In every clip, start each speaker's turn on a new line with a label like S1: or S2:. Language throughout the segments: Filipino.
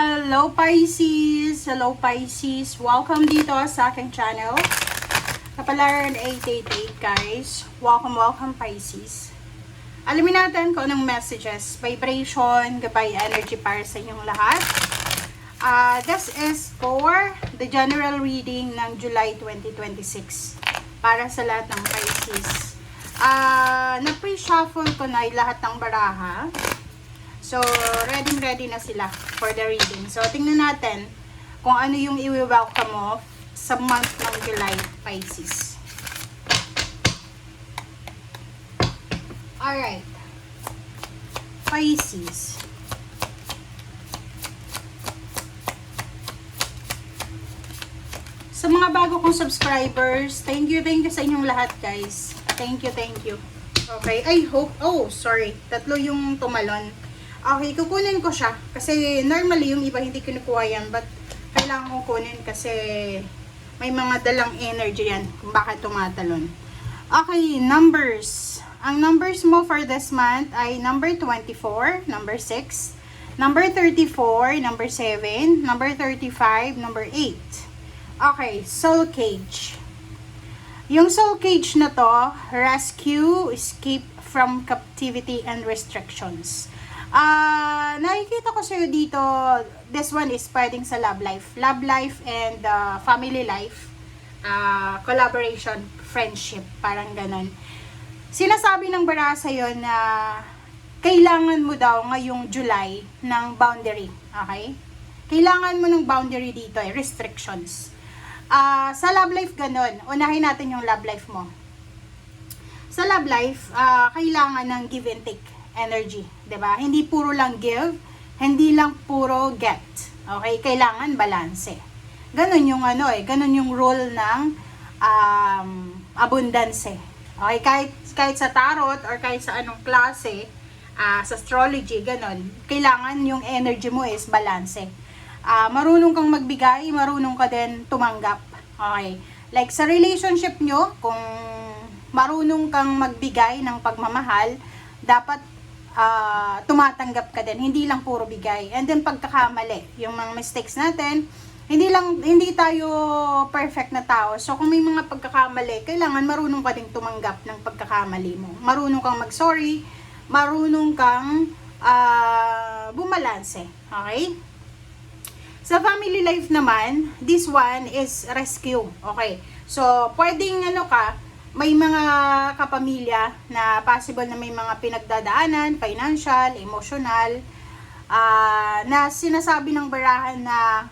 S1: Hello Pisces! Hello Pisces! Welcome dito sa aking channel. Kapalaran 888 guys. Welcome Pisces. Alamin natin kung anong messages, vibration, gabay energy para sa inyong lahat. This is for the general reading ng July 2026 para sa lahat ng Pisces. Na-pre-shuffle ko na lahat ng baraha. So, ready na sila for the reading. So, tingnan natin kung ano yung i-welcome mo sa month ng July, Pisces. Alright. Pisces. Sa mga bago kong subscribers, thank you sa inyong lahat, guys. Thank you. Okay, I hope, sorry, tatlo yung tumalon. Okay, kukunin ko siya. Kasi normally yung iba hindi kinukuha yan. But kailangan kong kunin kasi may mga dalang energy yan kung bakit tumatalon. Okay, numbers. Ang numbers mo for this month ay number 24, number 6, number 34, number 7, number 35, number 8. Okay, soul cage. Yung soul cage na to, rescue, escape from captivity and restrictions. Nakikita ko sa'yo dito, this one is pwedeng sa love life and family life, collaboration, friendship, parang ganon. Sinasabi ng bara sa'yo na kailangan mo daw ngayong July ng boundary, okay? Kailangan mo ng boundary dito, restrictions. Sa love life ganon, unahin natin yung love life mo. Sa love life, kailangan ng give and take energy, 'di ba? Hindi puro lang give, hindi lang puro get. Okay, kailangan balanse. Ganun yung ganun yung role ng abundance. Okay, kahit sa tarot or kahit sa anong klase, sa astrology, ganun. Kailangan yung energy mo is balanse. Marunong kang magbigay, marunong ka din tumanggap. Okay. Like sa relationship nyo, kung marunong kang magbigay ng pagmamahal, dapat tumatanggap ka din, hindi lang puro bigay. And then pagkakamali, yung mga mistakes natin, hindi tayo perfect na tao. So kung may mga pagkakamali, kailangan marunong ka ding tumanggap ng pagkakamali mo. Marunong kang mag-sorry, marunong kang bumalanse. Okay? Sa family life naman, this one is rescue. Okay. So pwedeng may mga kapamilya na possible na may mga pinagdadaanan, financial, emotional, na sinasabi ng barahan na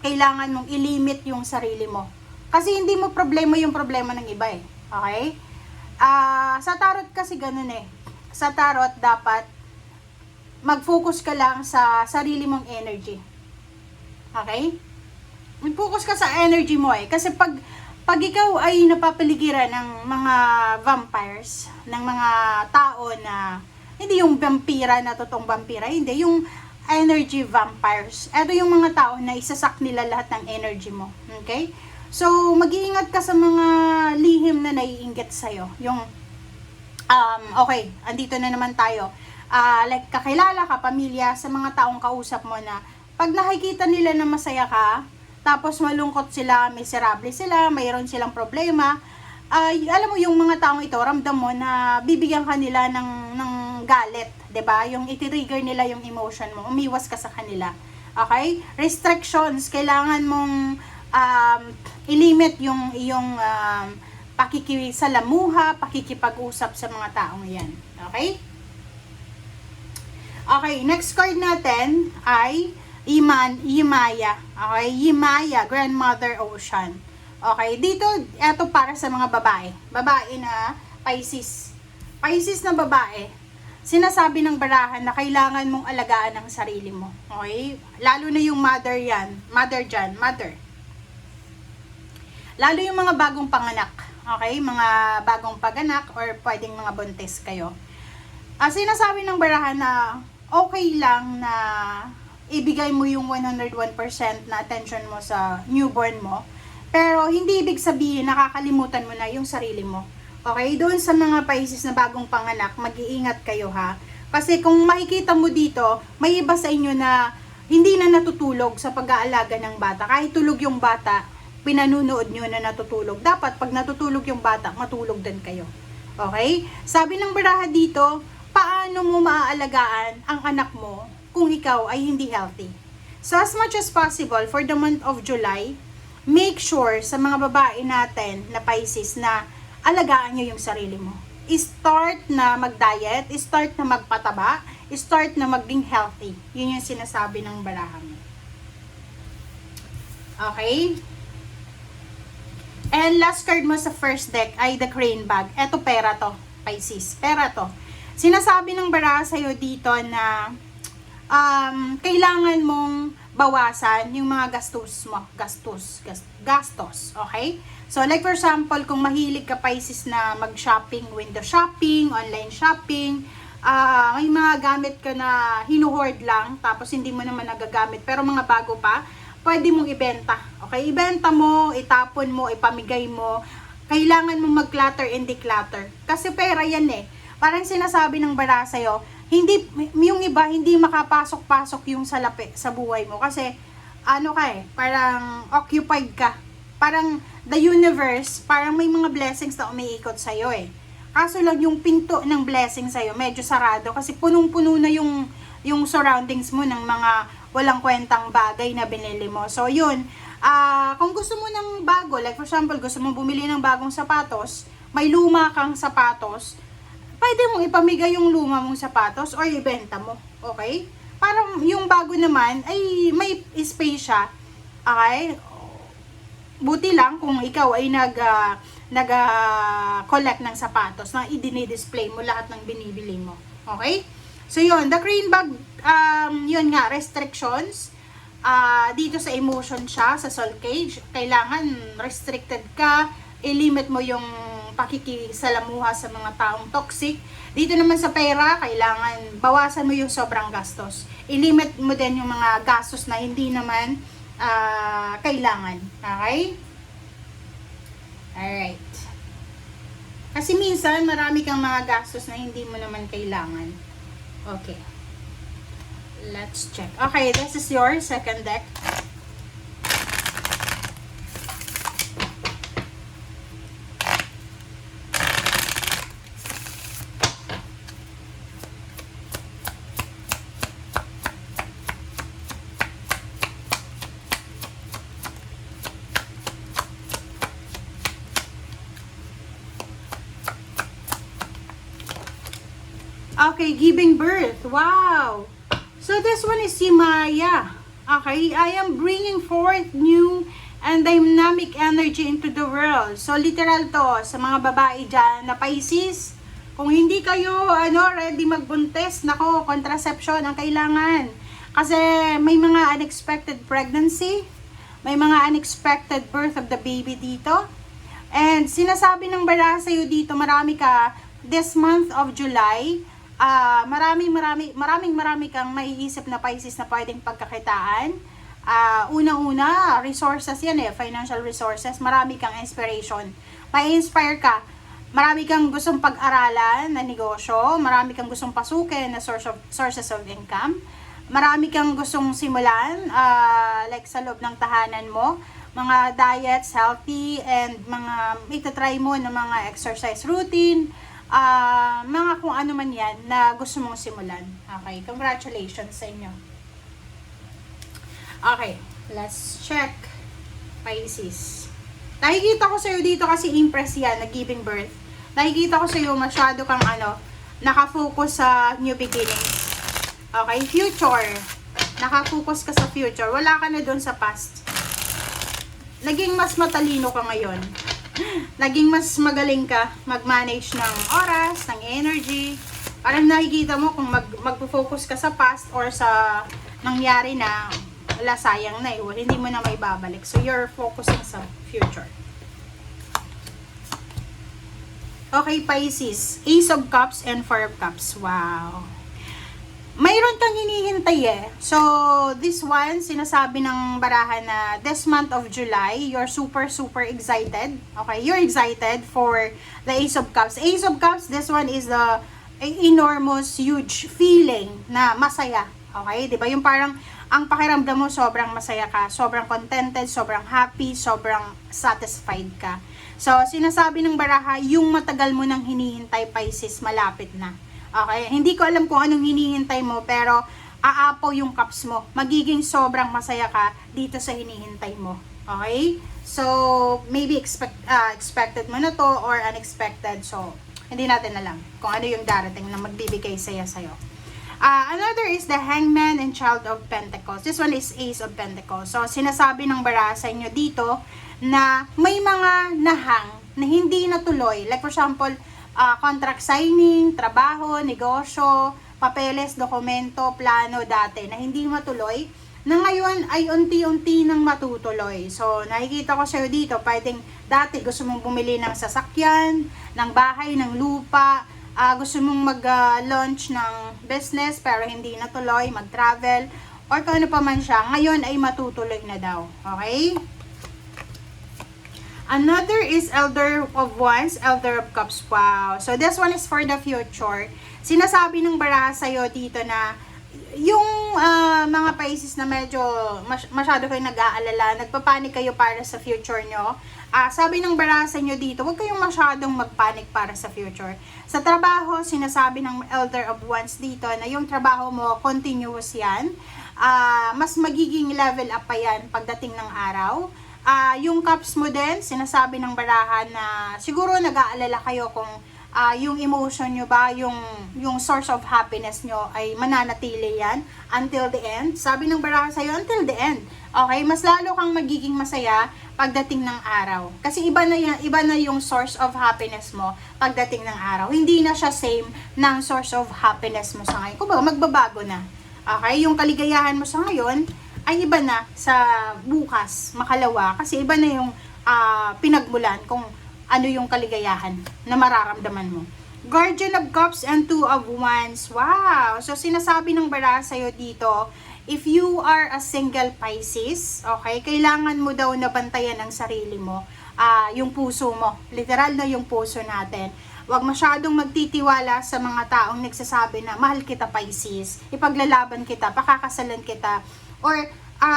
S1: kailangan mong ilimit yung sarili mo. Kasi hindi mo problema yung problema ng iba eh. Okay? Sa tarot kasi ganun eh. Sa tarot dapat mag-focus ka lang sa sarili mong energy. Okay? Mag-focus ka sa energy mo eh. Kasi pag ikaw ay napapaligiran ng mga vampires, ng mga tao na, hindi yung vampira na totoong vampira, hindi, yung energy vampires. Ito yung mga tao na isasak nila lahat ng energy mo. Okay? So, mag-iingat ka sa mga lihim na naiinggit sa'yo. Yung, okay, andito na naman tayo. Like, kakilala ka, pamilya, sa mga taong kausap mo na, pag nakikita nila na masaya ka, tapos malungkot sila, miserable sila, mayroon silang problema, alam mo yung mga taong ito, ramdam mo na bibigyan ka nila ng galit, 'di ba? Yung iti-trigger nila yung emotion mo, umiwas ka sa kanila. Okay? Restrictions, kailangan mong ilimit yung iyong pakikisalamuha, pakikipag-usap sa mga taong 'yan. Okay? Okay, next card natin ay Yemaya. Okay, Yemaya, Grandmother Ocean. Okay, dito, eto para sa mga babae. Babae na Pisces. Pisces na babae. Sinasabi ng barahan na kailangan mong alagaan ang sarili mo. Okay? Lalo na yung mother yan. Mother dyan. Mother. Lalo yung mga bagong panganak. Okay? Mga bagong paganak or pwedeng mga buntis kayo. Sinasabi ng barahan na okay lang na ibigay mo yung 101% na attention mo sa newborn mo. Pero hindi ibig sabihin nakakalimutan mo na yung sarili mo. Okay? Doon sa mga Pisces na bagong panganak, mag-iingat kayo ha. Kasi kung makikita mo dito, may iba sa inyo na hindi na natutulog sa pag-aalaga ng bata. Kahit tulog yung bata, pinanunood nyo na natutulog. Dapat pag natutulog yung bata, matulog din kayo. Okay? Sabi ng baraha dito, paano mo maaalagaan ang anak mo kung ikaw ay hindi healthy? So as much as possible, for the month of July, make sure sa mga babae natin na Pisces na alagaan nyo yung sarili mo. Start na mag-diet, start na magpataba, start na maging healthy. Yun yung sinasabi ng baraha mo. Okay? And last card mo sa first deck ay the crane bag. Eto pera to, Pisces. Pera to. Sinasabi ng baraha sa'yo dito na kailangan mong bawasan yung mga gastos mo. Gastos. Okay? So, like for example, kung mahilig ka Pisces na mag-shopping, window shopping, online shopping, may mga gamit ka na hinuhoard lang, tapos hindi mo naman nagagamit, pero mga bago pa, pwede mong ibenta. Okay? Ibenta mo, itapon mo, ipamigay mo. Kailangan mong mag-clutter and declutter. Kasi pera yan eh. Parang sinasabi ng baraha sa'yo, hindi, yung iba, hindi makapasok-pasok yung salapi sa buhay mo. Kasi, parang occupied ka. Parang the universe, parang may mga blessings na umiikot sa'yo eh. Kaso lang yung pinto ng blessing sa'yo, medyo sarado. Kasi punong-puno na yung surroundings mo ng mga walang kwentang bagay na binili mo. So, yun. Kung gusto mo ng bago, like for example, gusto mo bumili ng bagong sapatos, may luma kang sapatos, pwede mong ipamigay yung luma mong sapatos or ibenta mo. Okay? Parang yung bago naman, ay may space siya. Okay? Buti lang kung ikaw ay nag-collect ng sapatos na i-display mo lahat ng binibili mo. Okay? So, yun. The crane bag, yun nga, restrictions. Dito sa emotion siya, sa soul cage. Kailangan restricted ka. I-limit mo yung pakikisalamuha sa mga taong toxic. Dito naman sa pera, kailangan bawasan mo yung sobrang gastos. I-limit mo din yung mga gastos na hindi naman kailangan. Okay? Alright. Kasi minsan, marami kang mga gastos na hindi mo naman kailangan. Okay. Let's check. Okay, this is your second deck. Okay, giving birth. Wow! So, this one is si Maya. Okay, I am bringing forth new and dynamic energy into the world. So, literal to, sa mga babae dyan na Pisces, kung hindi kayo, ready magbuntis, nako, contraception ang kailangan. Kasi, may mga unexpected pregnancy, may mga unexpected birth of the baby dito. And, sinasabi ng baraha sa'yo dito, marami ka, this month of July, marami kang maiisip na Pisces na pwedeng pagkakitaan. Unang-una, resources yan eh, financial resources. Marami kang inspiration. May-inspire ka. Marami kang gustong pag-aralan na negosyo. Marami kang gustong pasukin na sources of income. Marami kang gustong simulan, like sa loob ng tahanan mo. Mga diets, healthy, and mga itatry mo ng mga exercise routine. Mga kung ano man yan na gusto mong simulan. Okay, congratulations sa inyo. Okay, let's check Pisces. Nakikita ko sa'yo dito kasi impress yan, na giving birth. Nakikita ko sa'yo masyado kang nakafocus sa new beginnings. Okay, future. Nakafocus ka sa future. Wala ka na doon sa past. Naging mas matalino ka ngayon. Naging mas magaling ka mag-manage ng oras, ng energy. Parang nakikita mo kung mag-focus ka sa past or sa nangyari na wala, sayang na hindi mo na may babalik. So, you're focusing sa future. Okay, Pisces. Ace of Cups and Four of Cups. Wow. Mayroon kang hinihintay eh. So, this one, sinasabi ng barahan na this month of July, you're super excited. Okay, you're excited for the Ace of Cups. Ace of Cups, this one is the enormous, huge feeling na masaya. Okay, di ba? Yung parang ang pakiramdam mo sobrang masaya ka, sobrang contented, sobrang happy, sobrang satisfied ka. So, sinasabi ng baraha, yung matagal mo nang hinihintay, Pisces, malapit na. Okay? Hindi ko alam kung anong hinihintay mo, pero aapaw yung cups mo. Magiging sobrang masaya ka dito sa hinihintay mo. Okay? So, maybe expected mo na to or unexpected. So, hindi natin alam kung ano yung darating na magbibigay saya sa'yo. Another is the Hangman and Child of Pentacles. This one is Ace of Pentacles. So, sinasabi ng baraha sa inyo dito na may mga nahang na hindi natuloy. Like for example, contract signing, trabaho, negosyo, papeles, dokumento, plano dati na hindi matuloy, na ngayon ay unti-unti nang matutuloy. So, nakikita ko sa'yo dito, pwedeng dati gusto mong bumili ng sasakyan, ng bahay, ng lupa, gusto mong mag-launch ng business pero hindi natuloy, mag-travel, or kung ano pa man siya, ngayon ay matutuloy na daw. Okay? Another is Elder of Wands, Elder of Cups. Wow. So, this one is for the future. Sinasabi ng baraha sa'yo dito na yung mga Pisces na medyo masyado kayo nag-aalala, nagpapanik kayo para sa future nyo. Sabi ng baraha sa inyo dito, huwag kayong masyadong magpanik para sa future. Sa trabaho, sinasabi ng Elder of Wands dito na yung trabaho mo, continuous yan. Mas magiging level up pa yan pagdating ng araw. Yung cups mo din, sinasabi ng baraha na siguro nag-aalala kayo kung yung emotion nyo ba, yung source of happiness nyo ay mananatili yan until the end. Sabi ng baraha sa'yo, until the end. Okay, mas lalo kang magiging masaya pagdating ng araw. Kasi iba na yung source of happiness mo pagdating ng araw. Hindi na siya same ng source of happiness mo sa ngayon. Kumbaga, magbabago na. Okay, yung kaligayahan mo sa ngayon ay iba na sa bukas, makalawa. Kasi iba na yung pinagmulan kung ano yung kaligayahan na mararamdaman mo. Guardian of Cups and Two of Wands. Wow! So, sinasabi ng baraha sa'yo dito, if you are a single Pisces, okay, kailangan mo daw nabantayan ang sarili mo, yung puso mo. Literal na yung puso natin. Huwag masyadong magtitiwala sa mga taong nagsasabi na, mahal kita Pisces, ipaglalaban kita, pakakasalan kita. Or,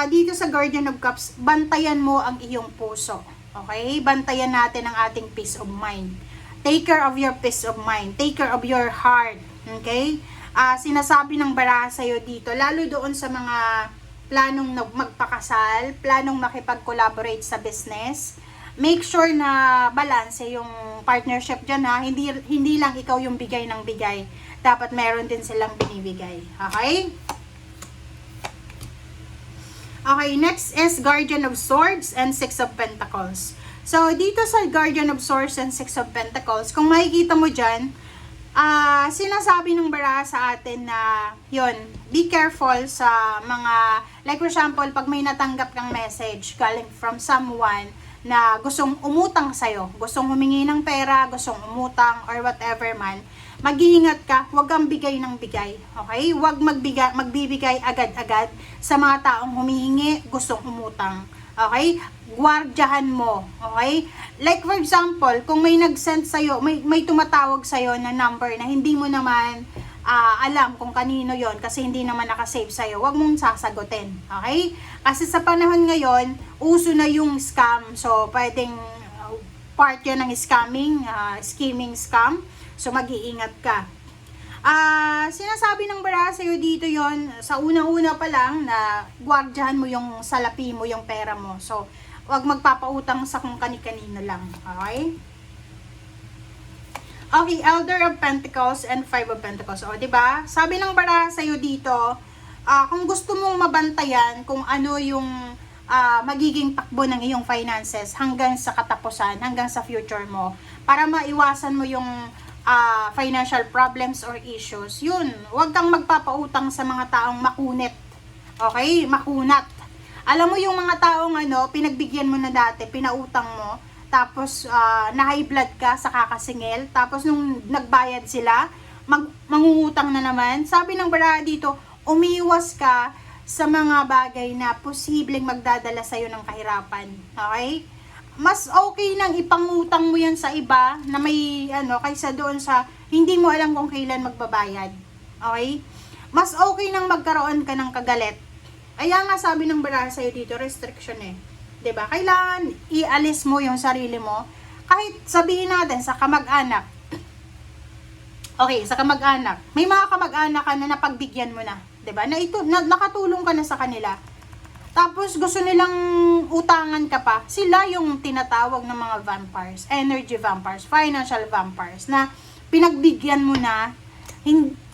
S1: dito sa Guardian of Cups, bantayan mo ang iyong puso. Okay? Bantayan natin ang ating peace of mind. Take care of your peace of mind. Take care of your heart. Okay? Sinasabi ng baraha sa'yo dito, lalo doon sa mga planong magpakasal, planong makipag-collaborate sa business, make sure na balance yung partnership dyan ha. Hindi lang ikaw yung bigay ng bigay. Dapat meron din silang binibigay. Okay? Okay, next is Guardian of Swords and Six of Pentacles. So, dito sa Guardian of Swords and Six of Pentacles, kung makikita mo dyan, sinasabi ng baraha sa atin na, yun, be careful sa mga, like for example, pag may natanggap kang message galing from someone na gustong umutang sa'yo, gustong humingi ng pera, gustong umutang, or whatever man, mag-iingat ka, huwag kang bigay ng bigay, okay? Huwag magbibigay agad-agad sa mga taong humihingi, gustong umutang, okay? Guardyahan mo, okay? Like for example, kung may nag-send sa'yo, may tumatawag sa'yo na number na hindi mo naman alam kung kanino yon kasi hindi naman nakasave sa'yo, huwag mong sasagutin, okay? Kasi sa panahon ngayon, uso na yung scam, so pwedeng part yan ng scamming, scheming scam. So, mag-iingat ka. Sinasabi ng baraha sa'yo dito yon sa unang-una pa lang na guardyahan mo yung salapi mo, yung pera mo. So, huwag magpapautang sa kung kani-kanino lang. Okay? Okay, Elder of Pentacles and Five of Pentacles. O, diba? Sabi ng baraha sa'yo dito, kung gusto mong mabantayan kung ano yung magiging takbo ng iyong finances hanggang sa katapusan, hanggang sa future mo, para maiwasan mo yung financial problems or issues, yun, huwag kang magpapautang sa mga taong makunit. Okay? Makunat. Alam mo yung mga taong pinagbigyan mo na dati, pinautang mo, tapos na-high blood ka sa kakasingil, tapos nung nagbayad sila, mangungutang na naman. Sabi ng baraha dito, umiwas ka sa mga bagay na posibleng magdadala sa'yo ng kahirapan. Okay? Mas okay nang ipangutang mo yan sa iba na may kaysa doon sa hindi mo alam kung kailan magbabayad. Okay? Mas okay nang magkaroon ka ng kagalit. Kaya nga sabi ng baraha sa'yo dito, restriction eh. 'Di ba? Kailangan ialis mo yung sarili mo. Kahit sabihin natin sa kamag-anak. Okay, sa kamag-anak. May mga kamag-anak ka na napagbigyan mo na. 'Di ba? Nakatulong ka na sa kanila. Tapos gusto nilang utangan ka pa. Sila yung tinatawag ng mga vampires, energy vampires, financial vampires na pinagbigyan mo na,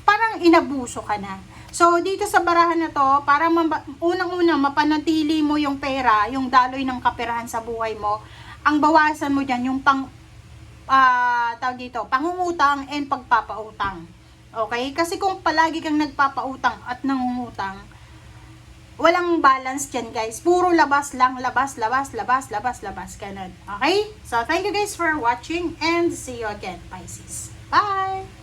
S1: parang inabuso ka na. So, dito sa barahan na to, para unang-unang mapanatili mo yung pera, yung daloy ng kaperahan sa buhay mo, ang bawasan mo dyan, yung tawag dito, pangungutang and pagpapautang. Okay? Kasi kung palagi kang nagpapautang at nangungutang, walang balance dyan, guys. Puro labas lang, labas, ganun. Okay? So, thank you guys for watching and see you again, Pisces. Bye!